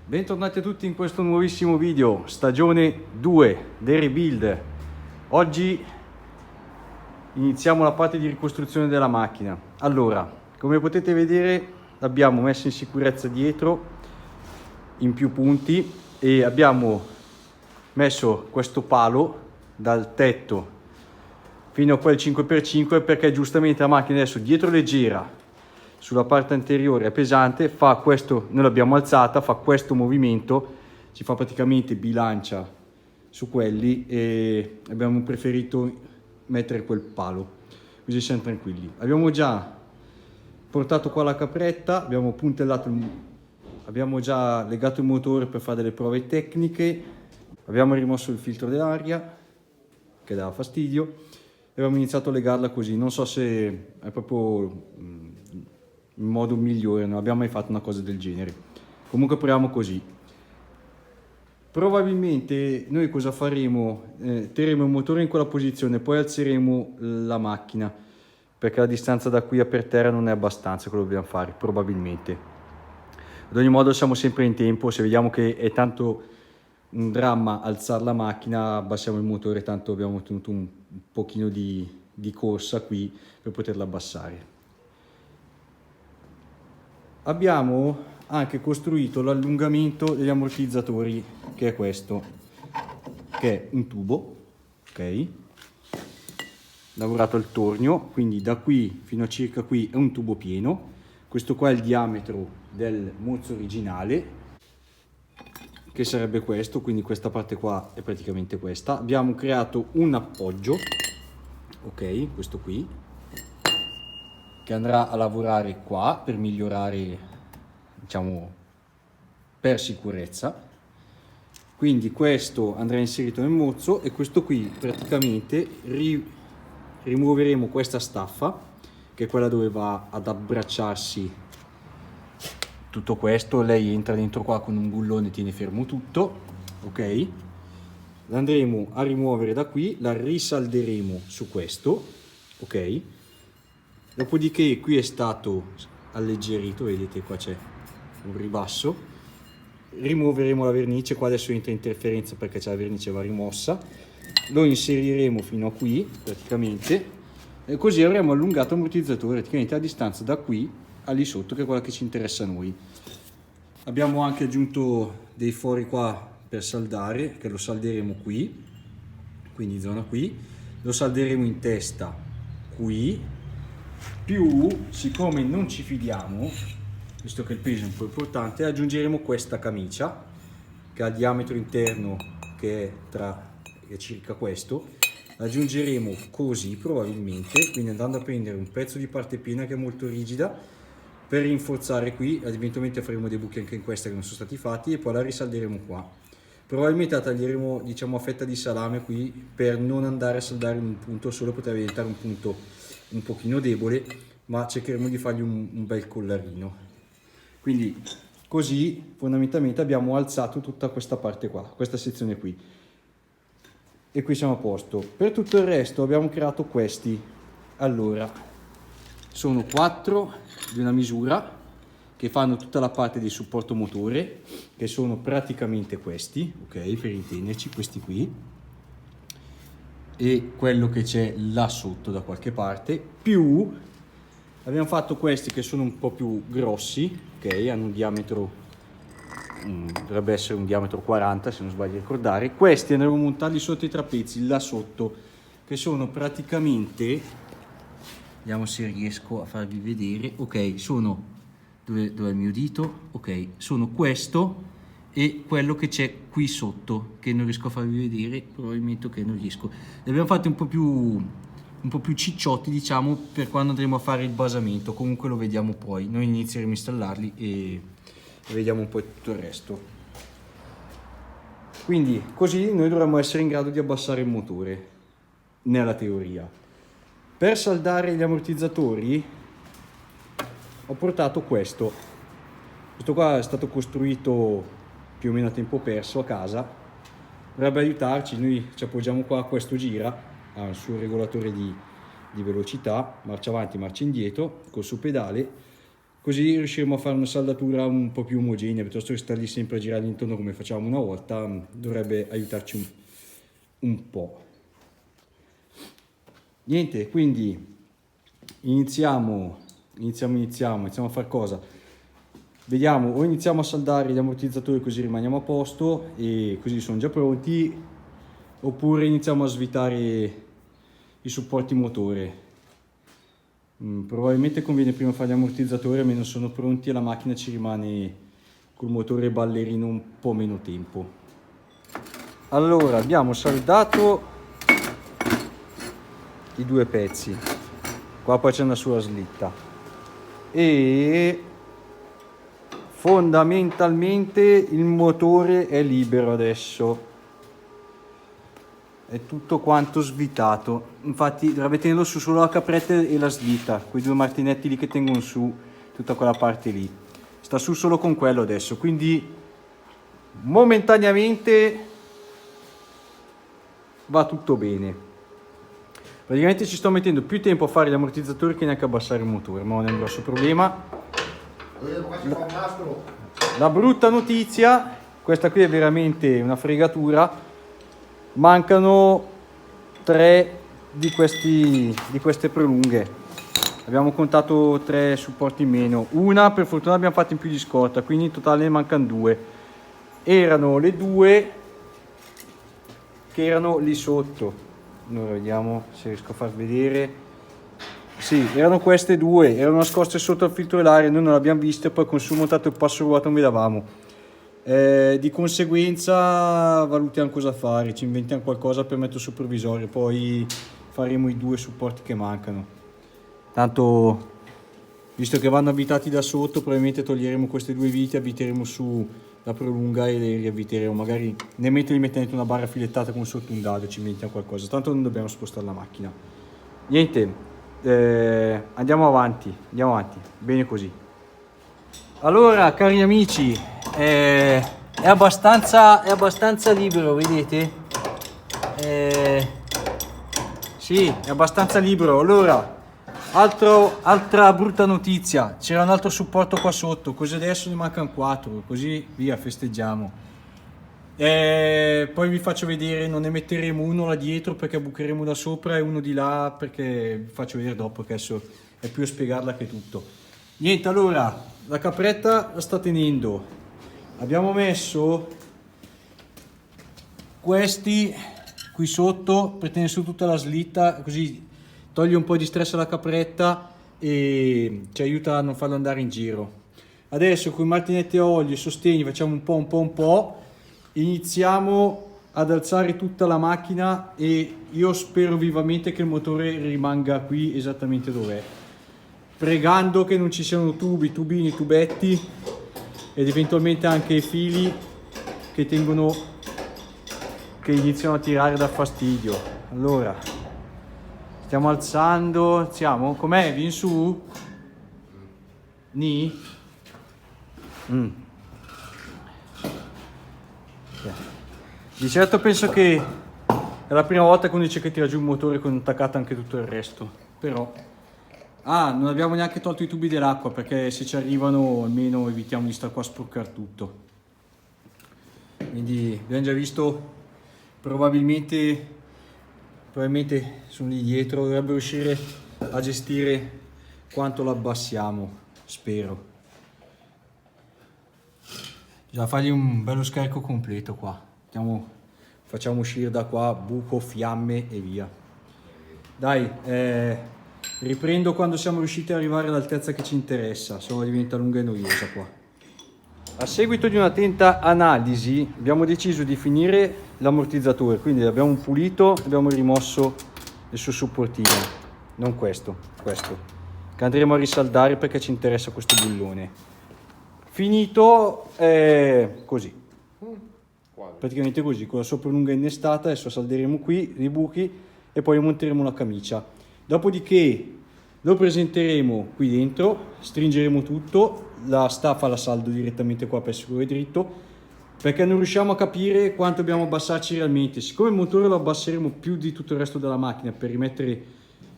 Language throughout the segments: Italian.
Bentornati a tutti in questo nuovissimo video, stagione 2 del rebuild. Oggi iniziamo la parte di ricostruzione della macchina. Allora, come potete vedere, l'abbiamo messa in sicurezza dietro in più punti e abbiamo messo questo palo dal tetto fino a quel 5x5 perché giustamente la macchina adesso dietro leggera, sulla parte anteriore è pesante, fa questo, noi l'abbiamo alzata, fa questo movimento, ci fa praticamente bilancia su quelli e abbiamo preferito mettere quel palo, così siamo tranquilli. Abbiamo già portato qua la capretta, abbiamo puntellato, abbiamo già legato il motore per fare delle prove tecniche, abbiamo rimosso il filtro dell'aria che dava fastidio e abbiamo iniziato a legarla così. Non so se è proprio il modo migliore, non abbiamo mai fatto una cosa del genere. Comunque proviamo così. Probabilmente noi cosa faremo? Terremo il motore in quella posizione, poi alzeremo la macchina perché la distanza da qui a per terra non è abbastanza, quello che dobbiamo fare probabilmente. Ad ogni modo siamo sempre in tempo, se vediamo che è tanto un dramma alzare la macchina abbassiamo il motore, tanto abbiamo ottenuto un pochino di corsa qui per poterla abbassare. Abbiamo anche costruito l'allungamento degli ammortizzatori, che è questo, che è un tubo, ok? Lavorato al tornio, quindi da qui fino a circa qui è un tubo pieno. Questo qua è il diametro del mozzo originale, che sarebbe questo, quindi questa parte qua è praticamente questa. Abbiamo creato un appoggio, ok, questo qui, che andrà a lavorare qua per migliorare, diciamo, per sicurezza. Quindi questo andrà inserito nel mozzo e questo qui praticamente rimuoveremo questa staffa, che è quella dove va ad abbracciarsi tutto questo. Lei entra dentro qua con un bullone, tiene fermo tutto, ok? L'andremo a rimuovere da qui, la risalderemo su questo, ok? Dopodiché qui è stato alleggerito, vedete qua c'è un ribasso, rimuoveremo la vernice, qua adesso entra interferenza perché c'è la vernice va rimossa, lo inseriremo fino a qui praticamente e così avremo allungato l'ammortizzatore praticamente a distanza da qui a lì sotto, che è quella che ci interessa a noi. Abbiamo anche aggiunto dei fori qua per saldare, che lo salderemo qui, quindi zona qui, lo salderemo in testa qui. Più, siccome non ci fidiamo, visto che il peso è un po' importante, aggiungeremo questa camicia che ha il diametro interno che è circa questo. Aggiungeremo così probabilmente, quindi andando a prendere un pezzo di parte piena che è molto rigida per rinforzare qui, eventualmente faremo dei buchi anche in questa che non sono stati fatti e poi la risalderemo qua. Probabilmente la taglieremo, diciamo, a fetta di salame qui per non andare a saldare in un punto solo, potrebbe diventare un punto un pochino debole, ma cercheremo di fargli un bel collarino. Quindi così fondamentalmente abbiamo alzato tutta questa parte qua, questa sezione qui, e qui siamo a posto. Per tutto il resto abbiamo creato questi. Allora, sono 4 di una misura che fanno tutta la parte di supporto motore, che sono praticamente questi, ok, per intenderci, questi qui, e quello che c'è là sotto da qualche parte, più abbiamo fatto questi che sono un po' più grossi, ok, hanno un diametro, dovrebbe essere un diametro 40 se non sbaglio a ricordare. Questi andremo a montarli sotto i trapezi là sotto, che sono praticamente, vediamo se riesco a farvi vedere, ok, sono, dove è il mio dito, ok, sono questo e quello che c'è qui sotto, che non riesco a farvi vedere, probabilmente che non riesco. Li abbiamo fatti un po' più cicciotti, diciamo, per quando andremo a fare il basamento. Comunque lo vediamo poi, noi inizieremo a installarli e vediamo un po' tutto il resto. Quindi così noi dovremmo essere in grado di abbassare il motore, nella teoria. Per saldare gli ammortizzatori ho portato questo qua, è stato costruito più o meno a tempo perso a casa, dovrebbe aiutarci. Noi ci appoggiamo qua, questo gira, ha il suo regolatore di velocità, marcia avanti, marcia indietro, col suo pedale, così riusciremo a fare una saldatura un po' più omogenea, piuttosto che stare lì sempre a girare intorno come facciamo una volta. Dovrebbe aiutarci un po'. Niente, quindi iniziamo a fare cosa? Vediamo, o iniziamo a saldare gli ammortizzatori così rimaniamo a posto e così sono già pronti, oppure iniziamo a svitare i supporti motore. Probabilmente conviene prima fare gli ammortizzatori, almeno sono pronti e la macchina ci rimane col motore ballerino un po' meno tempo. Allora, abbiamo saldato i due pezzi, qua poi c'è una sola slitta e fondamentalmente il motore è libero adesso, è tutto quanto svitato. Infatti dovrebbe tenerlo su solo la capretta e la slitta, quei due martinetti lì che tengono su tutta quella parte lì, sta su solo con quello adesso, quindi momentaneamente va tutto bene. Praticamente ci sto mettendo più tempo a fare gli ammortizzatori che neanche abbassare il motore, ma non è un grosso problema. La brutta notizia, questa qui è veramente una fregatura, mancano 3 di queste prolunghe. Abbiamo contato 3 supporti in meno, una per fortuna abbiamo fatto in più di scorta, quindi in totale ne mancano 2. Erano le 2 che erano lì sotto. Allora vediamo se riesco a far vedere. Sì, erano queste 2, erano nascoste sotto il filtro dell'aria, noi non le abbiamo viste, poi con su montato il passo ruoto non vedevamo. Di conseguenza valutiamo cosa fare, ci inventiamo qualcosa per mettere sul provvisorio, poi faremo i 2 supporti che mancano. Tanto, visto che vanno avvitati da sotto, probabilmente toglieremo queste 2 viti, avviteremo su la prolunga e le riavviteremo, magari ne mettendo una barra filettata come sotto un dado, ci inventiamo qualcosa, tanto non dobbiamo spostare la macchina. Niente. Andiamo avanti, bene così. Allora, cari amici, è abbastanza libero, vedete? Sì, è abbastanza libero. Allora, altra brutta notizia, c'era un altro supporto qua sotto, così adesso ne mancano 4, così via, festeggiamo. Poi vi faccio vedere, non ne metteremo uno là dietro perché bucheremo da sopra e uno di là perché vi faccio vedere dopo, che adesso è più a spiegarla che tutto. Niente, allora, la capretta la sta tenendo, abbiamo messo questi qui sotto per tenere su tutta la slitta, così toglie un po' di stress alla capretta e ci aiuta a non farlo andare in giro. Adesso con i martinetti a olio e sostegni facciamo un po', iniziamo ad alzare tutta la macchina e io spero vivamente che il motore rimanga qui esattamente dov'è, pregando che non ci siano tubi, tubini, tubetti ed eventualmente anche fili che iniziano a tirare da fastidio. Allora, stiamo alzando, com'è? Vieni su? Ni? Di certo penso che è la prima volta che uno dice che tira giù il motore con attaccato anche tutto il resto, però non abbiamo neanche tolto i tubi dell'acqua perché se ci arrivano almeno evitiamo di stare qua a sporcare tutto. Quindi abbiamo già visto, probabilmente sono lì dietro, dovrebbe riuscire a gestire quanto lo abbassiamo, spero. Bisogna fargli un bello scarico completo qua. Facciamo uscire da qua buco, fiamme e via. Dai, riprendo quando siamo riusciti ad arrivare all'altezza che ci interessa, se no diventa lunga e noiosa qua. A seguito di un'attenta analisi abbiamo deciso di finire l'ammortizzatore, quindi l'abbiamo pulito, abbiamo rimosso il suo supportino, non questo, che andremo a risaldare perché ci interessa questo bullone. Finito così. Praticamente così, con la sua prolunga innestata, adesso salderemo qui i buchi e poi monteremo la camicia. Dopodiché lo presenteremo qui dentro, stringeremo tutto, la staffa la saldo direttamente qua per essere dritto, perché non riusciamo a capire quanto dobbiamo abbassarci realmente. Siccome il motore lo abbasseremo più di tutto il resto della macchina per rimettere,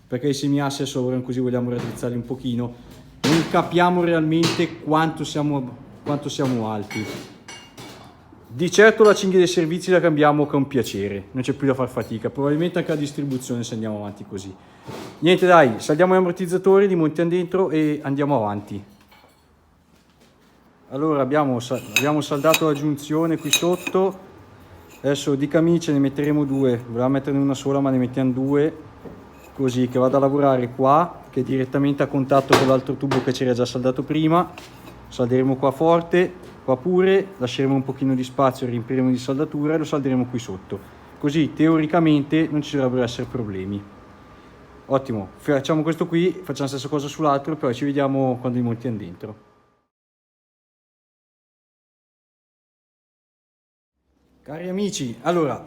perché i semiassi adesso così vogliamo raddrizzarli un pochino, non capiamo realmente quanto siamo alti. Di certo la cinghia dei servizi la cambiamo con piacere, non c'è più da far fatica, probabilmente anche la distribuzione se andiamo avanti così. Niente dai, saldiamo gli ammortizzatori, li montiamo dentro e andiamo avanti. Allora abbiamo saldato la giunzione qui sotto, adesso di camicie ne metteremo due, volevamo metterne una sola ma ne mettiamo due, così che vado a lavorare qua, che è direttamente a contatto con l'altro tubo che c'era già saldato prima. Salderemo qua forte, qua pure, lasceremo un pochino di spazio, riempiremo di saldatura e lo salderemo qui sotto, così teoricamente non ci dovrebbero essere problemi. Ottimo, facciamo questo qui, facciamo la stessa cosa sull'altro e poi ci vediamo quando li montiamo dentro. Cari amici, allora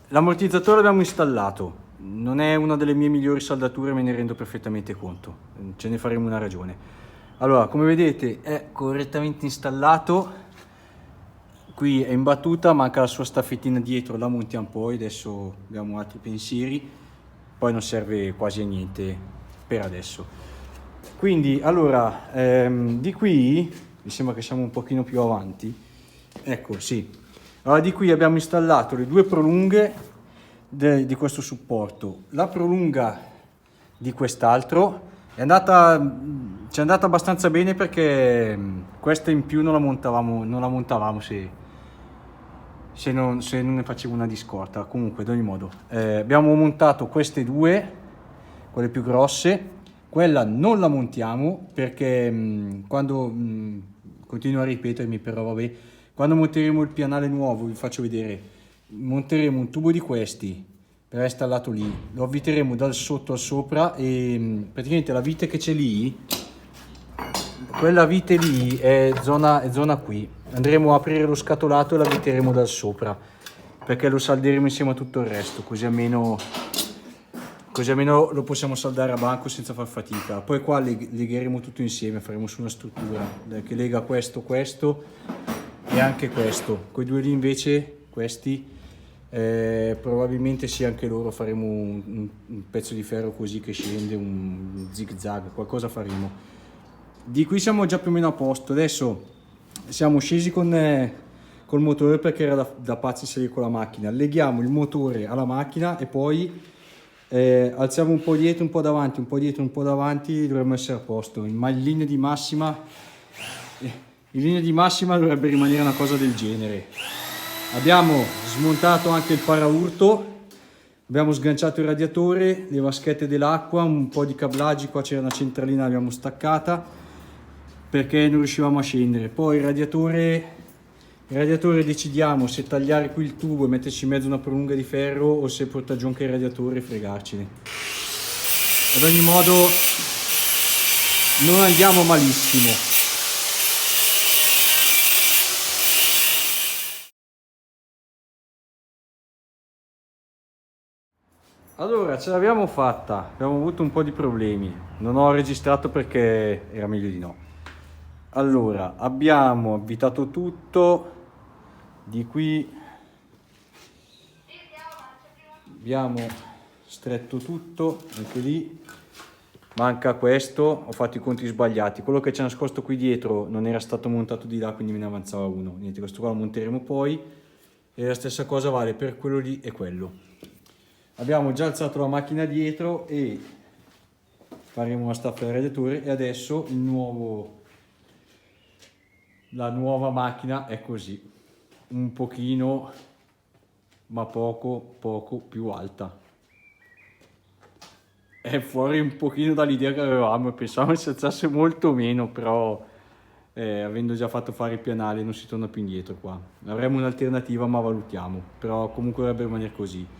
l'ammortizzatore l'abbiamo installato, non è una delle mie migliori saldature, me ne rendo perfettamente conto, ce ne faremo una ragione. Allora, come vedete è correttamente installato, qui è in battuta, manca la sua staffettina dietro, la montiamo poi, adesso abbiamo altri pensieri, poi non serve quasi a niente per adesso. Quindi, allora, di qui, mi sembra che siamo un pochino più avanti, ecco, sì. Allora, di qui abbiamo installato le due prolunghe di questo supporto, la prolunga di quest'altro ci è andata abbastanza bene perché questa in più non la montavamo se non ne facevo una di scorta. Comunque, ad ogni modo, abbiamo montato queste due, quelle più grosse, quella non la montiamo perché quando, continuo a ripetermi però vabbè, quando monteremo il pianale nuovo, vi faccio vedere, monteremo un tubo di questi per essere installato lì, lo avviteremo dal sotto al sopra e praticamente la vite che c'è lì, quella vite lì è zona qui, andremo a aprire lo scatolato e la avviteremo dal sopra perché lo salderemo insieme a tutto il resto, così almeno lo possiamo saldare a banco senza far fatica. Poi qua legheremo tutto insieme, faremo su una struttura che lega questo e anche questo. Quei due lì invece, questi probabilmente sì, anche loro faremo un pezzo di ferro così che scende, un zig zag, qualcosa faremo. Di qui siamo già più o meno a posto. Adesso siamo scesi col motore perché era da pazzi salire con la macchina. Leghiamo il motore alla macchina e poi alziamo un po' dietro, un po' davanti, un po' dietro, un po' davanti, dovremmo essere a posto. Ma in linea di massima dovrebbe rimanere una cosa del genere. Abbiamo smontato anche il paraurto, abbiamo sganciato il radiatore, le vaschette dell'acqua, un po' di cablaggi, qua c'era una centralina, l'abbiamo staccata perché non riuscivamo a scendere. Poi il radiatore decidiamo se tagliare qui il tubo e metterci in mezzo una prolunga di ferro o se portare giù anche il radiatore e fregarcene. Ad ogni modo non andiamo malissimo. Allora, ce l'abbiamo fatta, abbiamo avuto un po' di problemi, non ho registrato perché era meglio di no. Allora, abbiamo avvitato tutto, di qui abbiamo stretto tutto, anche lì, manca questo, ho fatto i conti sbagliati, quello che c'è nascosto qui dietro non era stato montato di là, quindi me ne avanzava uno, niente, questo qua lo monteremo poi e la stessa cosa vale per quello lì e quello. Abbiamo già alzato la macchina dietro e faremo una staffa del radiatore e adesso la nuova macchina è così, un pochino ma poco più alta. È fuori un pochino dall'idea che avevamo, pensavamo si alzasse molto meno, però avendo già fatto fare il pianale non si torna più indietro qua. Avremo un'alternativa ma valutiamo, però comunque dovrebbe rimanere così.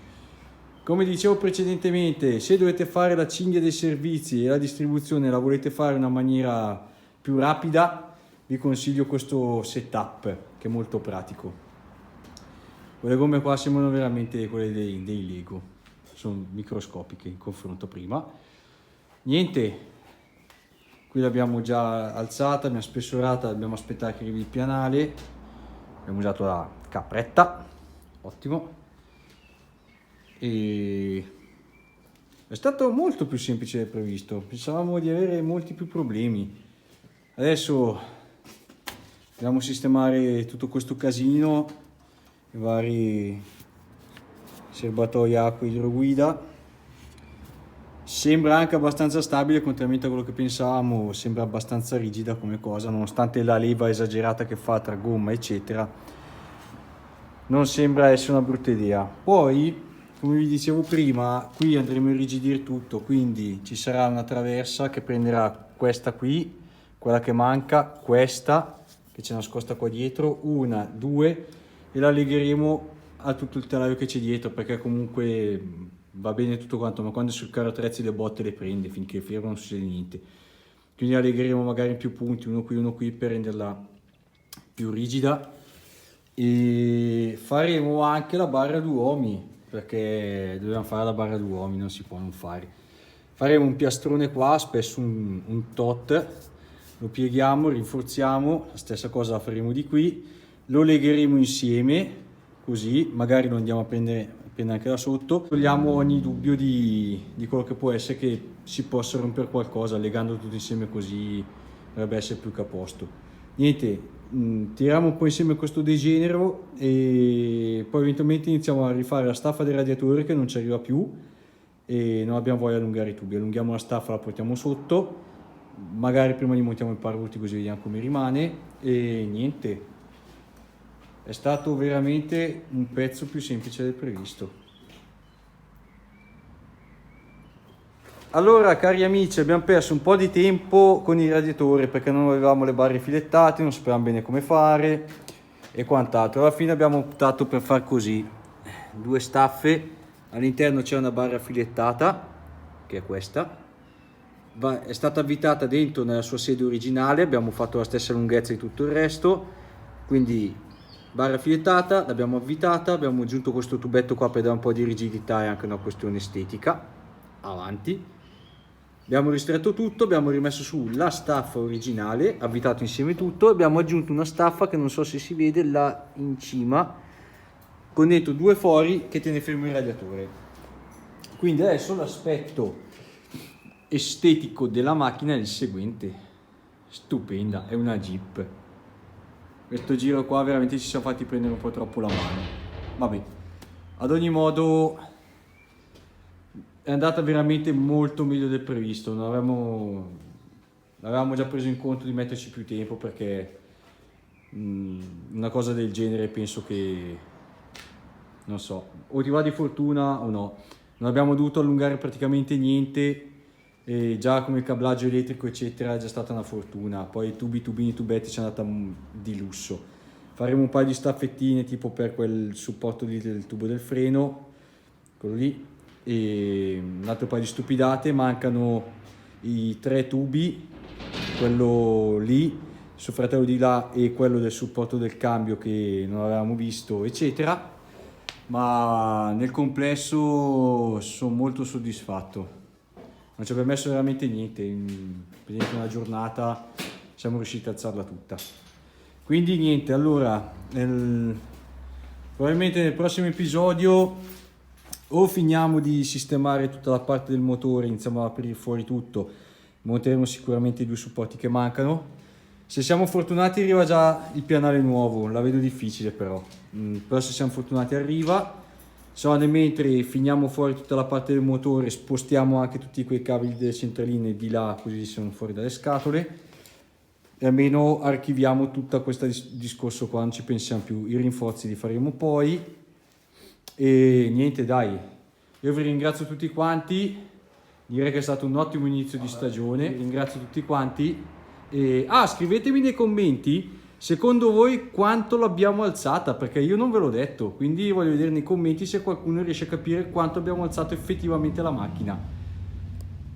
Come dicevo precedentemente, se dovete fare la cinghia dei servizi e la distribuzione la volete fare in una maniera più rapida, vi consiglio questo setup che è molto pratico. Quelle gomme qua sembrano veramente quelle dei Lego, sono microscopiche in confronto prima. Niente, qui l'abbiamo già alzata, abbiamo spessorata, dobbiamo aspettare che arrivi il pianale, abbiamo usato la capretta, ottimo. E È stato molto più semplice del previsto, pensavamo di avere molti più problemi. Adesso dobbiamo sistemare tutto questo casino, i vari serbatoi acqua idroguida. Sembra anche abbastanza stabile, contrariamente a quello che pensavamo, sembra abbastanza rigida come cosa, nonostante la leva esagerata che fa tra gomma eccetera, non sembra essere una brutta idea. Poi, come vi dicevo prima, qui andremo a irrigidire tutto, quindi ci sarà una traversa che prenderà questa qui, quella che manca, questa che c'è nascosta qua dietro, una, due, e la legheremo a tutto il telaio che c'è dietro, perché comunque va bene tutto quanto, ma quando sul carro attrezzi le botte le prende, finché fermo non succede niente. Quindi la legheremo magari in più punti, uno qui per renderla più rigida, e faremo anche la barra a due uomini, perché dobbiamo fare la barra a due uomini, non si può non fare. Faremo un piastrone qua, spesso un tot, lo pieghiamo, rinforziamo, la stessa cosa la faremo di qui, lo legheremo insieme, così magari lo andiamo a prendere anche da sotto, togliamo ogni dubbio di quello che può essere che si possa rompere qualcosa, legando tutto insieme, così dovrebbe essere più che a posto. Niente, tiriamo un po' insieme questo degenero e poi eventualmente iniziamo a rifare la staffa del radiatore che non ci arriva più e non abbiamo voglia di allungare i tubi. Allunghiamo la staffa, la portiamo sotto, magari prima gli montiamo i paraurti così vediamo come rimane, e niente, è stato veramente un pezzo più semplice del previsto. Allora, cari amici, abbiamo perso un po' di tempo con il radiatore perché non avevamo le barre filettate, non sapevamo bene come fare e quant'altro. Alla fine abbiamo optato per far così: due staffe, all'interno c'è una barra filettata che è questa, è stata avvitata dentro nella sua sede originale, abbiamo fatto la stessa lunghezza di tutto il resto, quindi barra filettata, l'abbiamo avvitata, abbiamo aggiunto questo tubetto qua per dare un po' di rigidità e anche una questione estetica avanti. Abbiamo ristretto tutto, abbiamo rimesso su la staffa originale, avvitato insieme tutto, abbiamo aggiunto una staffa che non so se si vede là in cima, con dentro due fori che tiene fermo il radiatore. Quindi adesso l'aspetto estetico della macchina è il seguente: stupenda, è una Jeep. Questo giro qua veramente ci siamo fatti prendere un po' troppo la mano. Vabbè, ad ogni modo è andata veramente molto meglio del previsto. Avevamo già preso in conto di metterci più tempo, perché una cosa del genere penso che, non so, o ti va di fortuna o no. Non abbiamo dovuto allungare praticamente niente, e già come il cablaggio elettrico eccetera è già stata una fortuna. Poi tubini, tubetti ci è andata di lusso. Faremo un paio di staffettine tipo per quel supporto lì del tubo del freno, quello lì, e un altro paio di stupidate. Mancano i 3 tubi, quello lì, il suo fratello di là e quello del supporto del cambio che non avevamo visto eccetera, ma nel complesso sono molto soddisfatto. Non ci abbiamo messo veramente niente, in una giornata siamo riusciti a alzarla tutta. Quindi niente, allora probabilmente nel prossimo episodio o finiamo di sistemare tutta la parte del motore, iniziamo a aprire fuori tutto, monteremo sicuramente i 2 supporti che mancano. Se siamo fortunati arriva già il pianale nuovo, la vedo difficile però se siamo fortunati arriva. Se no, nel mentre finiamo fuori tutta la parte del motore, spostiamo anche tutti quei cavi delle centraline di là, così sono fuori dalle scatole, e almeno archiviamo tutto questo discorso qua, non ci pensiamo più. I rinforzi li faremo poi e niente, dai, io vi ringrazio tutti quanti, direi che è stato un ottimo inizio di stagione. Ringrazio tutti quanti e scrivetemi nei commenti secondo voi quanto l'abbiamo alzata, perché io non ve l'ho detto, quindi voglio vedere nei commenti se qualcuno riesce a capire quanto abbiamo alzato effettivamente la macchina.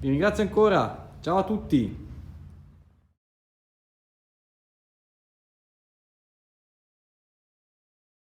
Vi ringrazio ancora, ciao a tutti.